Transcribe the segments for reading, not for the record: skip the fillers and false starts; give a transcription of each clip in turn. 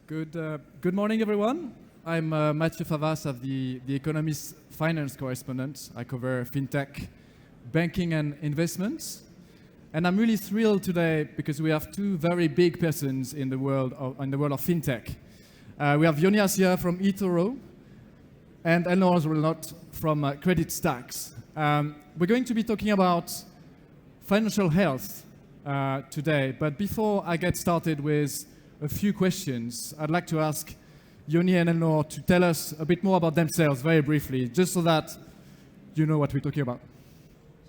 Good morning, everyone. I'm Matthieu Favas, of the Economist Finance correspondent. I cover fintech, banking, and investments. And I'm really thrilled today because we have two very big persons in the world of fintech. We have Yoni Assia from eToro and Elnor Rozenrot from Credit Stacks. We're going to be talking about financial health today. But before I get started with a few questions, I'd like to ask Yoni and Elnor to tell us a bit more about themselves very briefly, just so that you know what we're talking about.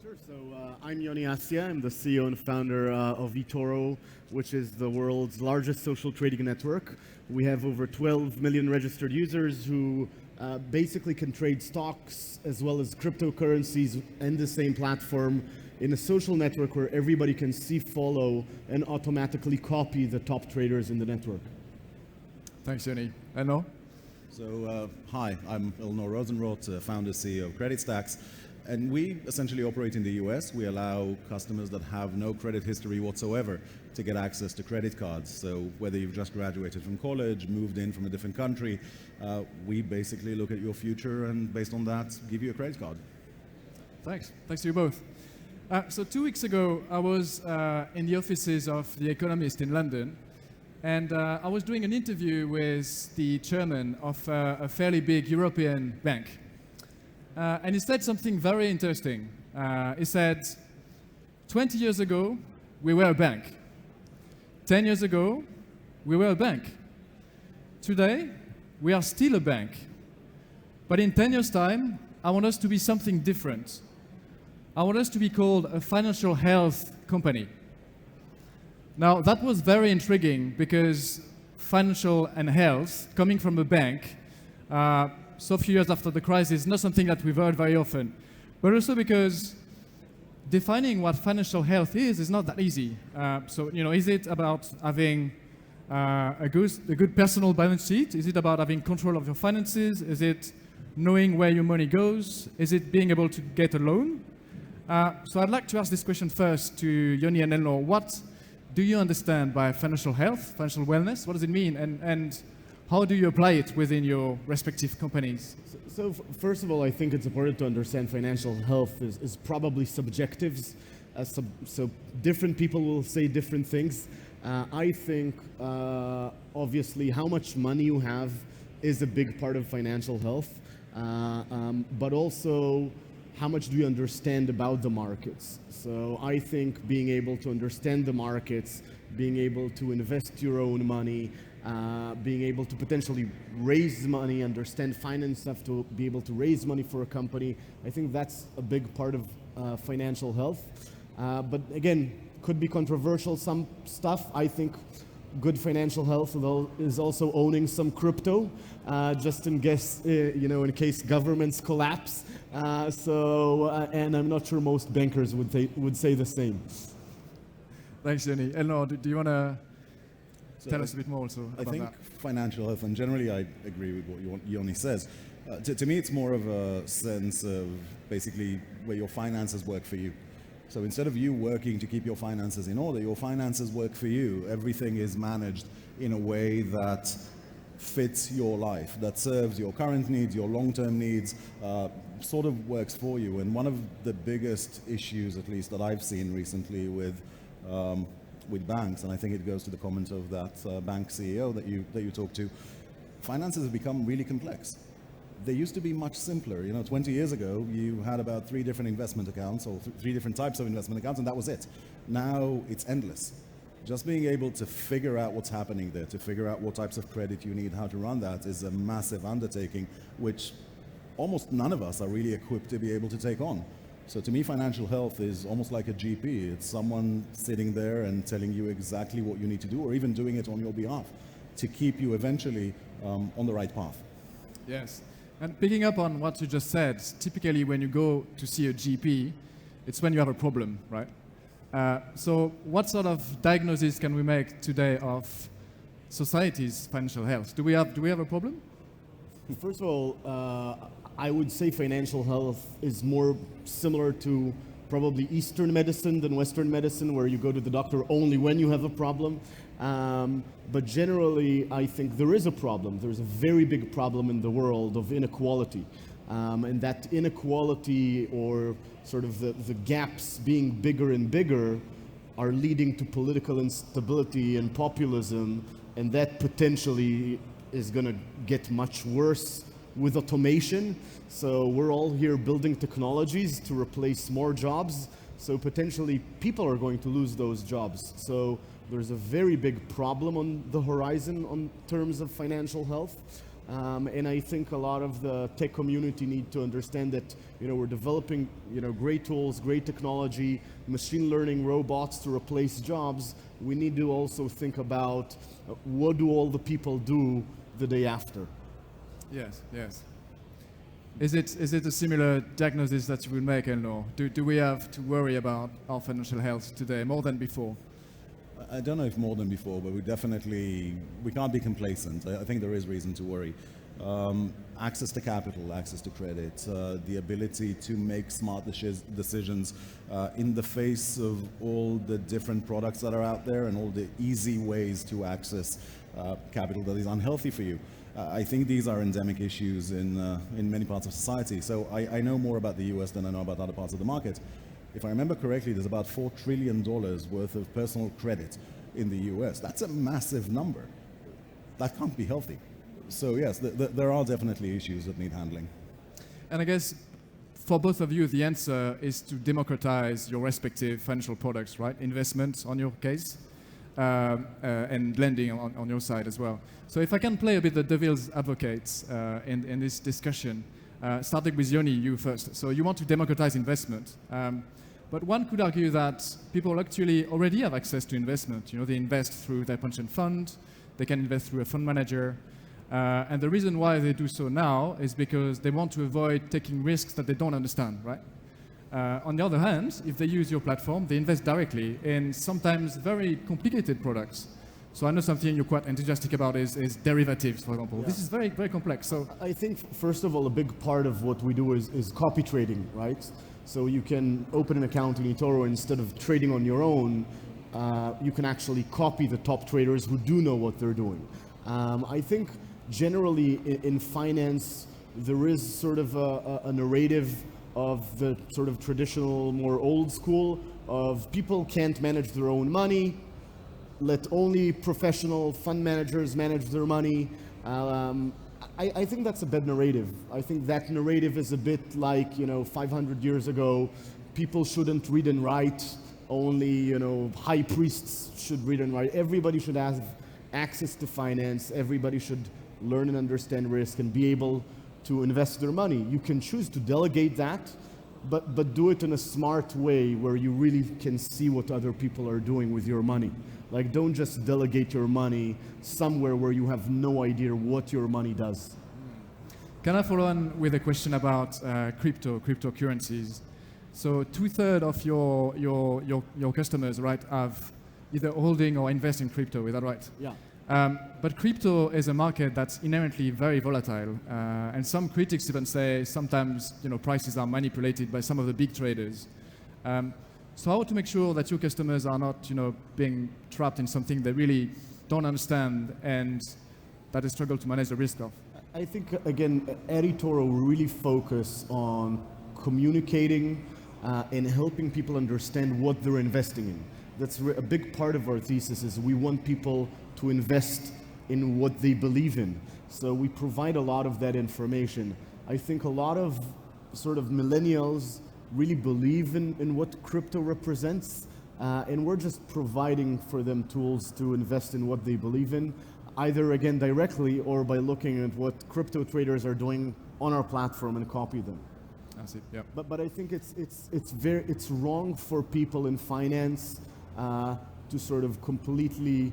Sure. So I'm Yoni Assia. I'm the CEO and founder of eToro, which is the world's largest social trading network. We have over 12 million registered users who basically can trade stocks as well as cryptocurrencies in the same platform in a social network where everybody can see, follow, and automatically copy the top traders in the network. Thanks, Yoni. Elnor? So, hi, I'm Elnor Rozenrot, founder CEO of Credit Stacks, and we essentially operate in the US. We allow customers that have no credit history whatsoever to get access to credit cards. So whether you've just graduated from college, moved in from a different country, we basically look at your future and based on that, give you a credit card. Thanks. Thanks to you both. So 2 weeks ago, I was in the offices of The Economist in London, and I was doing an interview with the chairman of a fairly big European bank. And he said something very interesting. He said, 20 years ago, we were a bank. 10 years ago, we were a bank. Today, we are still a bank. But in 10 years' time, I want us to be something different. I want us to be called a financial health company. Now, that was very intriguing because financial and health, coming from a bank, so a few years after the crisis, is not something that we've heard very often. But also because defining what financial health is not that easy. So, is it about having a good personal balance sheet? Is it about having control of your finances? Is it knowing where your money goes? Is it being able to get a loan? So I'd like to ask this question first to Yoni and Elnor. What do you understand by financial health, financial wellness? What does it mean? And how do you apply it within your respective companies? So first of all, I think it's important to understand financial health is probably subjective. So different people will say different things. I think, obviously, how much money you have is a big part of financial health. But also, how much do you understand about the markets? So I think being able to understand the markets, being able to invest your own money, being able to potentially raise money, understand finance stuff to be able to raise money for a company, I think that's a big part of financial health. But again, could be controversial, some stuff. I think good financial health is also owning some crypto, just in case governments collapse. And I'm not sure most bankers would say the same. Thanks, Yoni. Elnor, do you want to tell us a bit more also about that? I think financial health, and generally I agree with what Yoni says. To me, it's more of a sense of basically where your finances work for you. So instead of you working to keep your finances in order, your finances work for you. Everything is managed in a way that fits your life, that serves your current needs, your long-term needs, sort of works for you. And one of the biggest issues, at least that I've seen recently with banks, and I think it goes to the comment of that bank CEO that you talked to, finances have become really complex. They used to be much simpler. 20 years ago, you had about 3 different investment accounts or 3 different types of investment accounts, and that was it. Now it's endless. Just being able to figure out what's happening there, to figure out what types of credit you need, how to run that is a massive undertaking, which almost none of us are really equipped to be able to take on. So to me, financial health is almost like a GP. It's someone sitting there and telling you exactly what you need to do, or even doing it on your behalf to keep you eventually on the right path. Yes. And picking up on what you just said, typically when you go to see a GP, it's when you have a problem, right? So what sort of diagnosis can we make today of society's financial health? Do we have a problem? First of all, I would say financial health is more similar to probably Eastern medicine than Western medicine, where you go to the doctor only when you have a problem. But generally, I think there is a problem. There's a very big problem in the world of inequality. And that inequality, or sort of the gaps being bigger and bigger, are leading to political instability and populism, and that potentially is going to get much worse with automation. So we're all here building technologies to replace more jobs, so potentially people are going to lose those jobs. So there's a very big problem on the horizon on terms of financial health. And I think a lot of the tech community need to understand that, we're developing, great tools, great technology, machine learning, robots to replace jobs. We need to also think about what do all the people do the day after. Yes, yes. Is it a similar diagnosis that you will make, Elnor? Do we have to worry about our financial health today more than before? I don't know if more than before, but we can't be complacent. I think there is reason to worry. Access to capital, access to credit, the ability to make smart decisions in the face of all the different products that are out there and all the easy ways to access capital that is unhealthy for you. I think these are endemic issues in many parts of society. So I know more about the US than I know about other parts of the market. If I remember correctly, there's about $4 trillion worth of personal credit in the US. That's a massive number. That can't be healthy. So yes, there are definitely issues that need handling. And I guess for both of you, the answer is to democratize your respective financial products, right? Investments on your case, and lending on your side as well. So if I can play a bit the devil's advocate in this discussion, starting with Yoni, you first. So you want to democratize investment. But one could argue that people actually already have access to investment. They invest through their pension fund, they can invest through a fund manager. And the reason why they do so now is because they want to avoid taking risks that they don't understand, right? On the other hand, if they use your platform, they invest directly in sometimes very complicated products. So I know something you're quite enthusiastic about is derivatives, for example. Yeah. This is very, very complex. So I think, first of all, a big part of what we do is copy trading, right? So you can open an account in eToro, instead of trading on your own, you can actually copy the top traders who do know what they're doing. I think generally in finance, there is sort of a narrative of the sort of traditional, more old school of people can't manage their own money, let only professional fund managers manage their money. I think that's a bad narrative. I think that narrative is a bit like, 500 years ago, people shouldn't read and write, only, high priests should read and write. Everybody should have access to finance, everybody should learn and understand risk and be able to invest their money. You can choose to delegate that, but do it in a smart way where you really can see what other people are doing with your money. Like, don't just delegate your money somewhere where you have no idea what your money does. Can I follow on with a question about cryptocurrencies? So 2/3 of your customers, right, have either holding or invest in crypto, is that right? Yeah. But crypto is a market that's inherently very volatile, and some critics even say sometimes prices are manipulated by some of the big traders. So how to make sure that your customers are not being trapped in something they really don't understand and that they struggle to manage the risk of? I think, again, at eToro, we really focus on communicating and helping people understand what they're investing in. That's a big part of our thesis, is we want people to invest in what they believe in. So we provide a lot of that information. I think a lot of sort of millennials really believe in what crypto represents, and we're just providing for them tools to invest in what they believe in, either, again, directly or by looking at what crypto traders are doing on our platform and copy them. That's it, yeah. But I think it's wrong for people in finance to sort of completely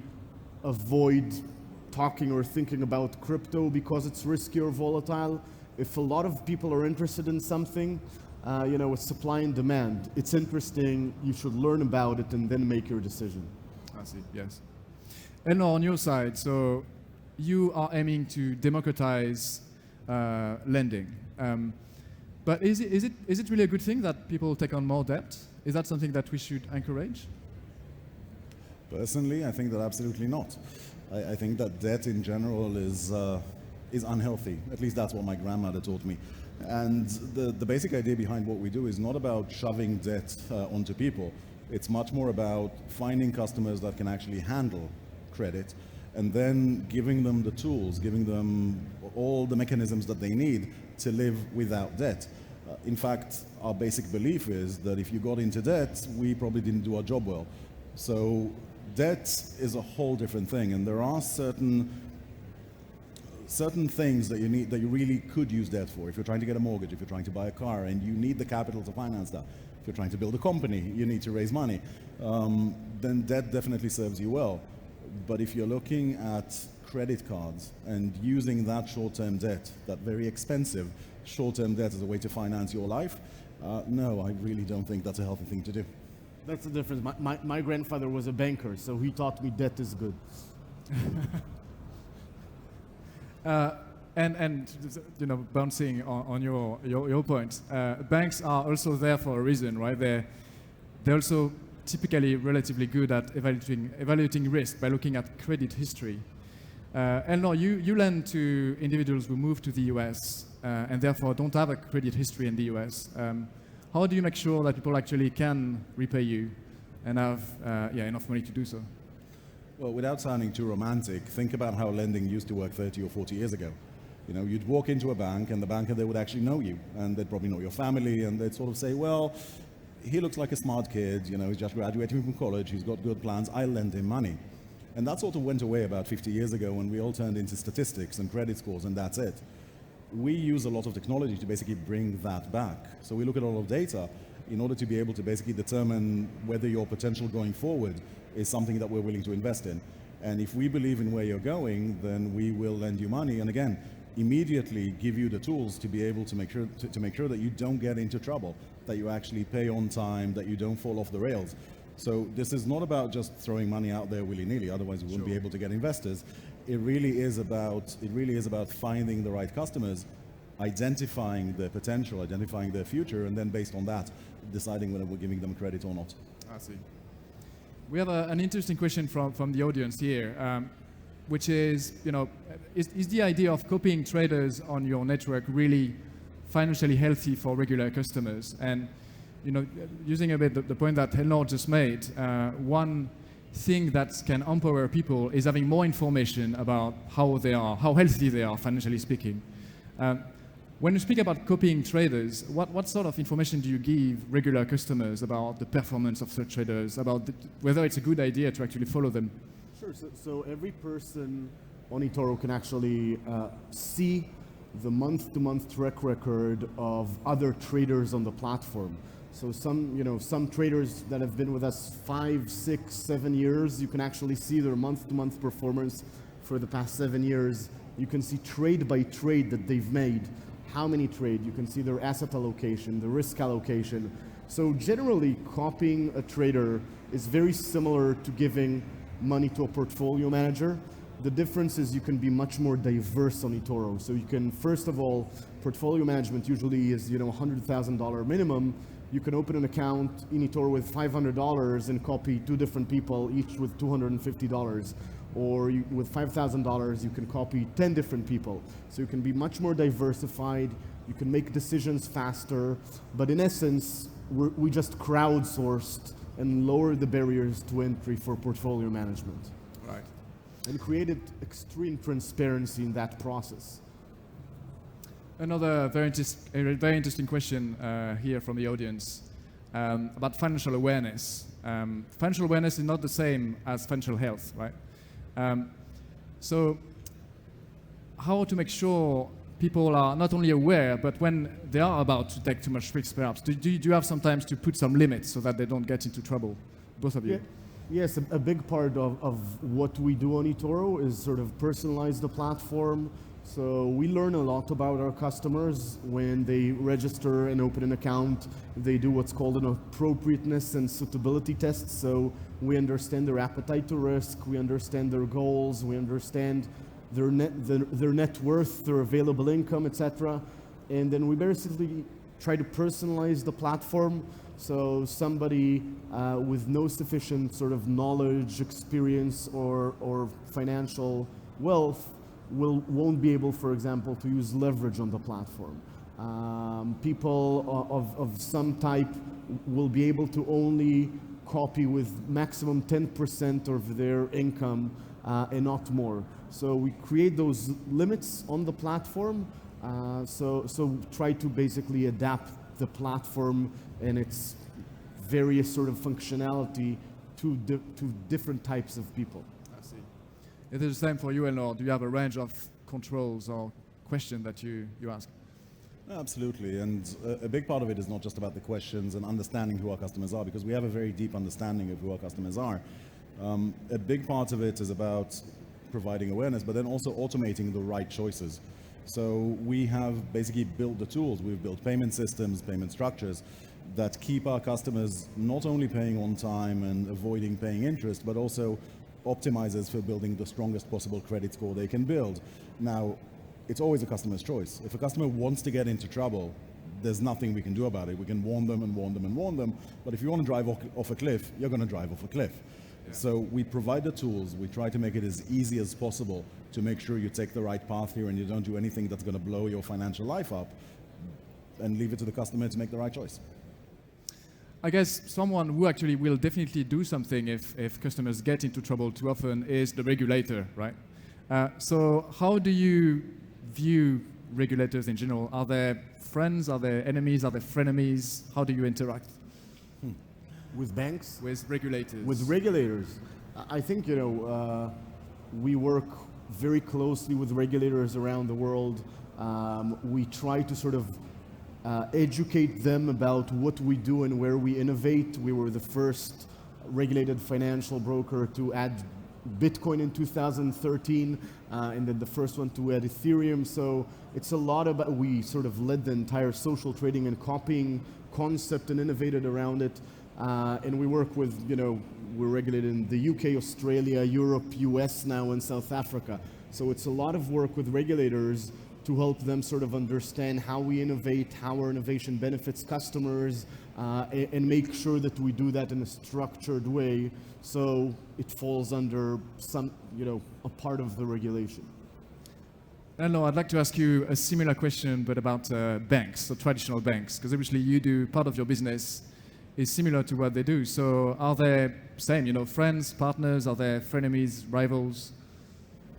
avoid talking or thinking about crypto because it's risky or volatile. If a lot of people are interested in something, with supply and demand, it's interesting, you should learn about it and then make your decision. I see, yes. And on your side, so you are aiming to democratize lending. But is it really a good thing that people take on more debt? Is that something that we should encourage? Personally, I think that absolutely not. I think that debt in general is unhealthy. At least that's what my grandmother taught me. And the basic idea behind what we do is not about shoving debt onto people. It's much more about finding customers that can actually handle credit and then giving them the tools, giving them all the mechanisms that they need to live without debt. In fact, our basic belief is that if you got into debt, we probably didn't do our job well. So debt is a whole different thing, and there are certain things that you really could use debt for. If you're trying to get a mortgage, if you're trying to buy a car, and you need the capital to finance that. If you're trying to build a company, you need to raise money. Then debt definitely serves you well. But if you're looking at credit cards and using that short-term debt, that very expensive short-term debt as a way to finance your life, no, I really don't think that's a healthy thing to do. That's the difference. My grandfather was a banker, so he taught me debt is good. And you know, bouncing on your point, banks are also there for a reason, right? They're also typically relatively good at evaluating risk by looking at credit history. Elnor, you lend to individuals who move to the US and therefore don't have a credit history in the US. How do you make sure that people actually can repay you and have enough money to do so? Well, without sounding too romantic, think about how lending used to work 30 or 40 years ago. You know, you'd walk into a bank and the banker there would actually know you, and they'd probably know your family, and they'd sort of say, well, he looks like a smart kid, you know, he's just graduating from college, he's got good plans, I'll lend him money. And that sort of went away about 50 years ago when we all turned into statistics and credit scores, and that's it. We use a lot of technology to basically bring that back. So we look at all of data in order to be able to basically determine whether your potential going forward is something that we're willing to invest in. And if we believe in where you're going, then we will lend you money. And again, immediately give you the tools to be able to make sure that you don't get into trouble, that you actually pay on time, that you don't fall off the rails. So this is not about just throwing money out there willy-nilly, otherwise we wouldn't be able to get investors. It really is about finding the right customers, identifying their potential, identifying their future, and then based on that, deciding whether we're giving them credit or not. I see. We have an interesting question from the audience here, which is, you know, is the idea of copying traders on your network really financially healthy for regular customers? And, you know, using a bit the point that Elnor just made, one thing that can empower people is having more information about how healthy they are, financially speaking. When you speak about copying traders, what sort of information do you give regular customers about the performance of such traders, about whether it's a good idea to actually follow them? Sure. So every person on eToro can actually see the month-to-month track record of other traders on the platform. So some traders that have been with us 5, 6, 7 years, you can actually see their month-to-month performance for the past 7 years. You can see trade by trade that they've made, how many trade. You can see their asset allocation, the risk allocation. So generally, copying a trader is very similar to giving money to a portfolio manager. The difference is you can be much more diverse on eToro. So you can, first of all, portfolio management usually is $100,000 minimum. You can open an account in eToro with $500 and copy 2 different people, each with $250. Or with $5,000, you can copy 10 different people. So you can be much more diversified. You can make decisions faster. But in essence, we just crowdsourced and lowered the barriers to entry for portfolio management. Right. And created extreme transparency in that process. Another very interesting question here from the audience about financial awareness. Financial awareness is not the same as financial health, right? So how to make sure people are not only aware, but when they are about to take too much risk, perhaps, do you have sometimes to put some limits so that they don't get into trouble, both of you? Yeah. Yes, a big part of what we do on eToro is sort of personalize the platform. So we learn a lot about our customers when they register and open an account. They do what's called an appropriateness and suitability test. So we understand their appetite to risk, we understand their goals, we understand their net worth, their available income, etc. And then we basically try to personalize the platform. So somebody with no sufficient sort of knowledge, experience, or financial wealth won't be able, for example, to use leverage on the platform. People of some type will be able to only copy with maximum 10% of their income and not more. So we create those limits on the platform. So try to basically adapt the platform and its various sort of functionality to different types of people. I see. It is the same for you, Elnor. Do you have a range of controls or questions that you ask? Absolutely, and a big part of it is not just about the questions and understanding who our customers are, because we have a very deep understanding of who our customers are. A big part of it is about providing awareness, but then also automating the right choices. So we have basically built the tools. We've built payment systems, payment structures that keep our customers not only paying on time and avoiding paying interest, but also optimizes for building the strongest possible credit score they can build. Now, it's always a customer's choice. If a customer wants to get into trouble, there's nothing we can do about it. We can warn them and warn them and warn them, but if you want to drive off a cliff, you're going to drive off a cliff. Yeah. So we provide the tools. We try to make it as easy as possible to make sure you take the right path here and you don't do anything that's going to blow your financial life up, and leave it to the customer to make the right choice. I guess someone who actually will definitely do something if customers get into trouble too often is the regulator, right? So how do you view regulators in general? Are they friends? Are they enemies? Are they frenemies? How do you interact? With banks? With regulators. With regulators. I think, we work very closely with regulators around the world. We try to sort of educate them about what we do and where we innovate. We were the first regulated financial broker to add Bitcoin in 2013, and then the first one to add Ethereum. So it's a lot about, we sort of led the entire social trading and copying concept and innovated around it. And we work with, we're regulated in the UK, Australia, Europe, US now, and South Africa. So it's a lot of work with regulators to help them sort of understand how we innovate, how our innovation benefits customers, and make sure that we do that in a structured way so it falls under some, a part of the regulation. Elnor, I'd like to ask you a similar question, but about banks, so traditional banks, because obviously you do, part of your business is similar to what they do. So are they same, friends, partners? Are they frenemies, rivals?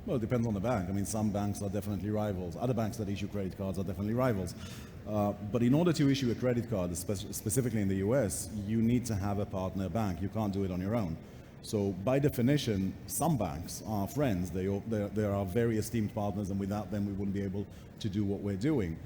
Well, it depends on the bank. I mean, some banks are definitely rivals. Other banks that issue credit cards are definitely rivals. But in order to issue a credit card, specifically in the US, you need to have a partner bank. You can't do it on your own. So by definition, some banks are friends. They are very esteemed partners, and without them, we wouldn't be able to do what we're doing.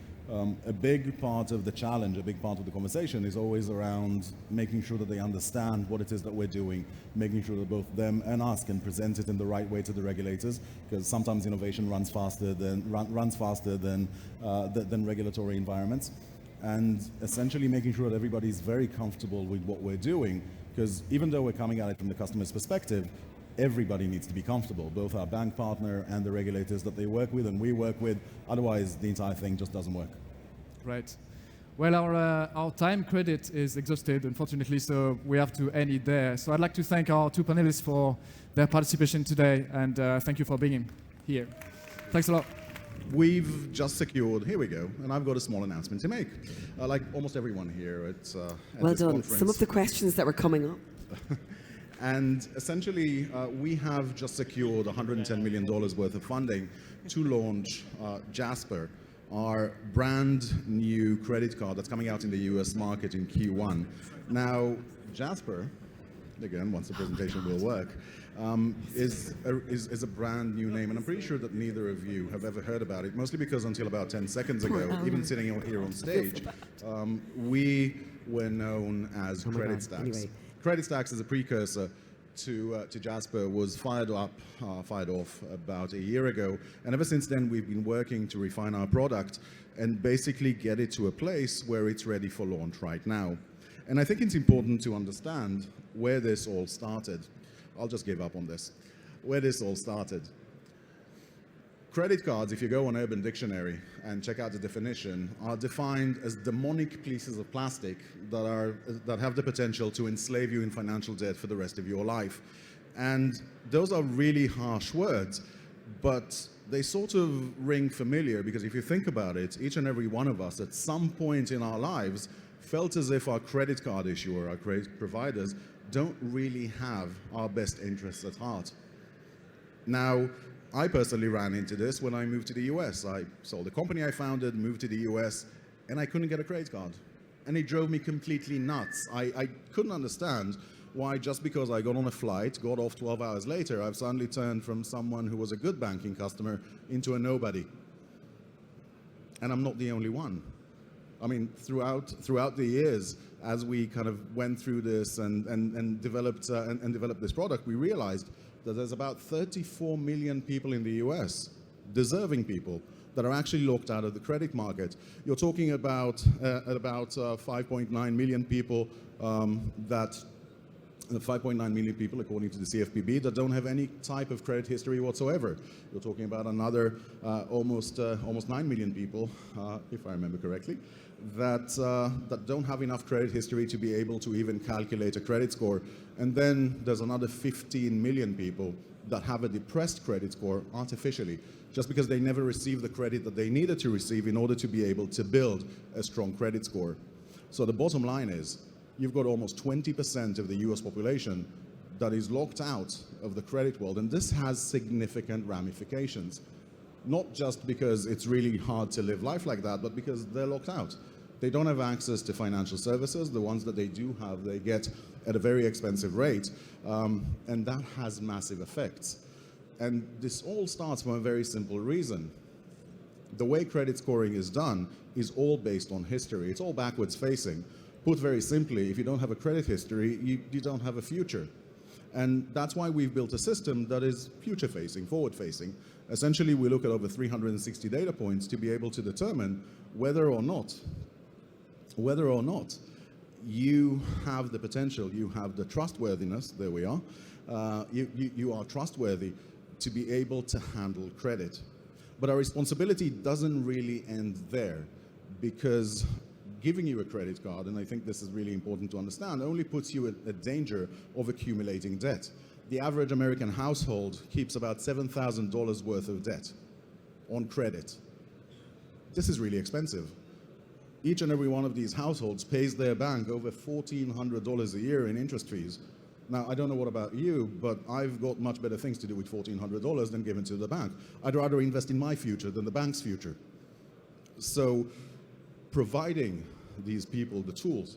A big part of the challenge, a big part of the conversation is always around making sure that they understand what it is that we're doing, making sure that both them and us can present it in the right way to the regulators, because sometimes innovation runs faster than regulatory environments, and essentially making sure that everybody's very comfortable with what we're doing, because even though we're coming at it from the customer's perspective, everybody needs to be comfortable, both our bank partner and the regulators that they work with and we work with. Otherwise, the entire thing just doesn't work. Right. Well, our time credit is exhausted, unfortunately, so we have to end it there. So I'd like to thank our two panelists for their participation today, and thank you for being here. Thanks a lot. We've just secured, here we go, and I've got a small announcement to make. Like almost everyone here at well this done. conference. Some of the questions that were coming up. And essentially, we have just secured $110 million worth of funding to launch Jasper, our brand new credit card that's coming out in the US market in Q1. Now, Jasper, again, once the presentation will work, is a brand new name, and I'm pretty sure that neither of you have ever heard about it, mostly because until about 10 seconds ago, even sitting here on stage, we were known as Credit Stacks. Anyway. Credit Stacks as a precursor to Jasper was fired off about a year ago, and ever since then we've been working to refine our product and basically get it to a place where it's ready for launch right now. And I think it's important to understand where this all started. I'll just give up on this. Where this all started. Credit cards, if you go on Urban Dictionary and check out the definition, are defined as demonic pieces of plastic that have the potential to enslave you in financial debt for the rest of your life. And those are really harsh words, but they sort of ring familiar, because if you think about it, each and every one of us at some point in our lives felt as if our credit card issuer, our credit providers, don't really have our best interests at heart. Now, I personally ran into this when I moved to the US. I sold the company I founded, moved to the US, and I couldn't get a credit card. And it drove me completely nuts. I couldn't understand why, just because I got on a flight, got off 12 hours later, I've suddenly turned from someone who was a good banking customer into a nobody. And I'm not the only one. I mean, throughout the years, as we kind of went through this and developed this product, we realized that there's about 34 million people in the US, deserving people, that are actually locked out of the credit market. You're talking about 5.9 million people 5.9 million people, according to the CFPB, that don't have any type of credit history whatsoever. You're talking about another almost 9 million people, if I remember correctly, that don't have enough credit history to be able to even calculate a credit score. And then there's another 15 million people that have a depressed credit score artificially, just because they never received the credit that they needed to receive in order to be able to build a strong credit score. So the bottom line is, you've got almost 20% of the US population that is locked out of the credit world, and this has significant ramifications. Not just because it's really hard to live life like that, but because they're locked out. They don't have access to financial services. The ones that they do have, they get at a very expensive rate, and that has massive effects. And this all starts from a very simple reason. The way credit scoring is done is all based on history. It's all backwards facing. Put very simply, if you don't have a credit history, you don't have a future. And that's why we've built a system that is future-facing, forward-facing. Essentially, we look at over 360 data points to be able to determine whether or not you have the potential, you have the trustworthiness, there we are, you are trustworthy to be able to handle credit. But our responsibility doesn't really end there, because giving you a credit card, and I think this is really important to understand, only puts you at danger of accumulating debt. The average American household keeps about $7,000 worth of debt on credit. This is really expensive. Each and every one of these households pays their bank over $1,400 a year in interest fees. Now, I don't know what about you, but I've got much better things to do with $1,400 than give it to the bank. I'd rather invest in my future than the bank's future. So, providing these people the tools,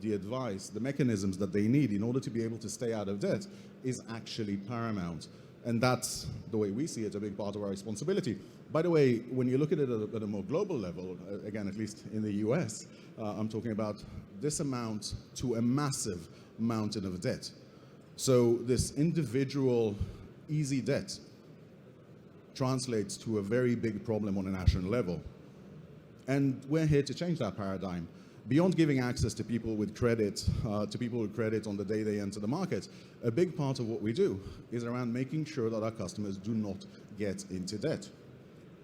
the advice, the mechanisms that they need in order to be able to stay out of debt is actually paramount. And that's, the way we see it, a big part of our responsibility. By the way, when you look at it at a more global level, again, at least in the US, I'm talking about this amount to a massive mountain of debt. So this individual easy debt translates to a very big problem on a national level. And we're here to change that paradigm. Beyond giving access to people with credit, on the day they enter the market, a big part of what we do is around making sure that our customers do not get into debt.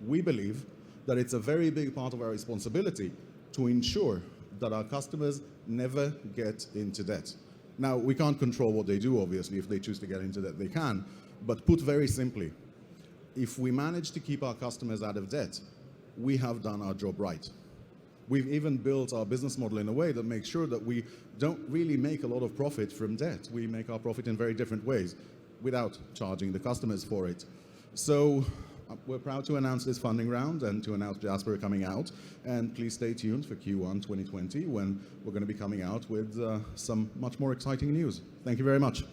We believe that it's a very big part of our responsibility to ensure that our customers never get into debt. Now, we can't control what they do, obviously. If they choose to get into debt, they can. But put very simply, if we manage to keep our customers out of debt, we have done our job right. We've even built our business model in a way that makes sure that we don't really make a lot of profit from debt. We make our profit in very different ways without charging the customers for it. So we're proud to announce this funding round and to announce Jasper coming out. And please stay tuned for Q1 2020 when we're going to be coming out with some much more exciting news. Thank you very much.